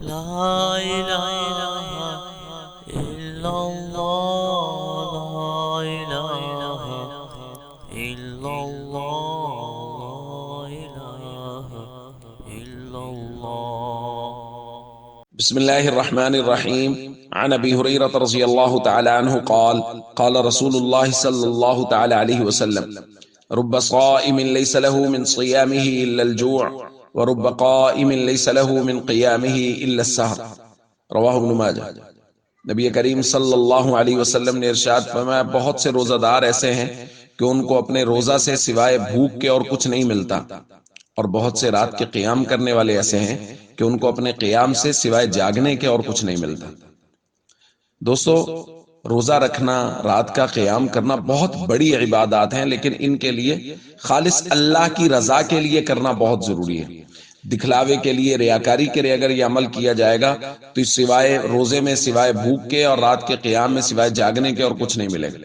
لا الہ الا اللہ لا الہ الا اللہ لا الہ الا اللہ. بسم الله الرحمن الرحيم. عن أبي هريرة رضي الله تعالى عنه قال قال رسول الله صلى الله تعالى عليه وسلم رب صائم ليس له من صيامه إلا الجوع ورب قائم ليس له من قيامه إلا السهر. رواه ابن ماجہ. نبی کریم صلی اللہ علیہ وسلم نے ارشاد فرمایا بہت سے روزہ دار ایسے ہیں کہ ان کو اپنے روزہ سے سوائے بھوک کے اور کچھ نہیں ملتا، اور بہت سے رات کے قیام کرنے والے ایسے ہیں کہ ان کو اپنے قیام سے سوائے جاگنے کے اور کچھ نہیں ملتا. دوستو، روزہ رکھنا، رات کا قیام کرنا بہت بڑی عبادات ہیں، لیکن ان کے لیے خالص اللہ کی رضا کے لیے کرنا بہت ضروری ہے. دکھلاوے کے لیے، ریاکاری کے لیے اگر یہ عمل کیا جائے گا تو سوائے روزے میں سوائے بھوک کے اور رات کے قیام میں سوائے جاگنے کے اور کچھ نہیں ملے گا.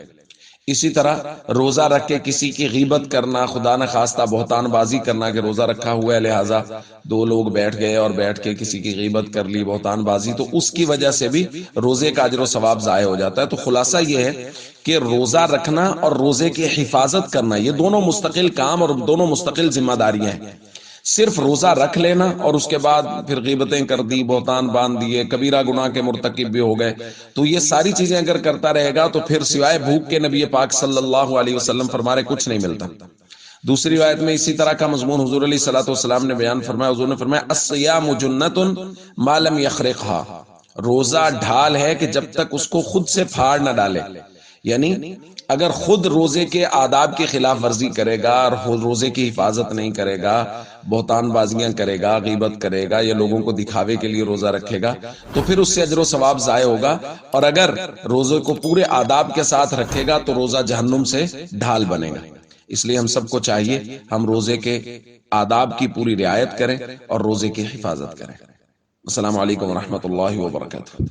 اسی طرح روزہ رکھ کے کسی کی غیبت کرنا، خدا نخواستہ بہتان بازی کرنا کہ روزہ رکھا ہوا ہے لہٰذا دو لوگ بیٹھ گئے اور بیٹھ کے کسی کی غیبت کر لی، بہتان بازی، تو اس کی وجہ سے بھی روزے کا اجر و ثواب ضائع ہو جاتا ہے. تو خلاصہ یہ ہے کہ روزہ رکھنا اور روزے کی حفاظت کرنا یہ دونوں مستقل کام اور دونوں مستقل ذمہ داریاں ہیں. صرف روزہ رکھ لینا اور اس کے بعد پھر غیبتیں کر دی، بہتان باندھ دیے، کبیرہ گناہ کے مرتکب بھی ہو گئے، تو یہ ساری چیزیں اگر کرتا رہے گا تو پھر سوائے بھوک کے نبی پاک صلی اللہ علیہ وسلم فرمارے کچھ نہیں ملتا. دوسری روایت میں اسی طرح کا مضمون حضور علیہ الصلوۃ والسلام نے بیان فرمایا. حضور نے فرمایا الصیام جنۃ ما لم یخرقها، روزہ ڈھال ہے کہ جب تک اس کو خود سے پھاڑ نہ ڈالے. یعنی اگر خود روزے کے آداب کی خلاف ورزی کرے گا اور روزے کی حفاظت نہیں کرے گا، بہتان بازیاں کرے گا، غیبت کرے گا یا لوگوں کو دکھاوے کے لیے روزہ رکھے گا، تو پھر اس سے اجر و ثواب ضائع ہوگا. اور اگر روزے کو پورے آداب کے ساتھ رکھے گا تو روزہ جہنم سے ڈھال بنے گا. اس لیے ہم سب کو چاہیے ہم روزے کے آداب کی پوری رعایت کریں اور روزے کی حفاظت کریں. السلام علیکم ورحمۃ اللہ وبرکاتہ.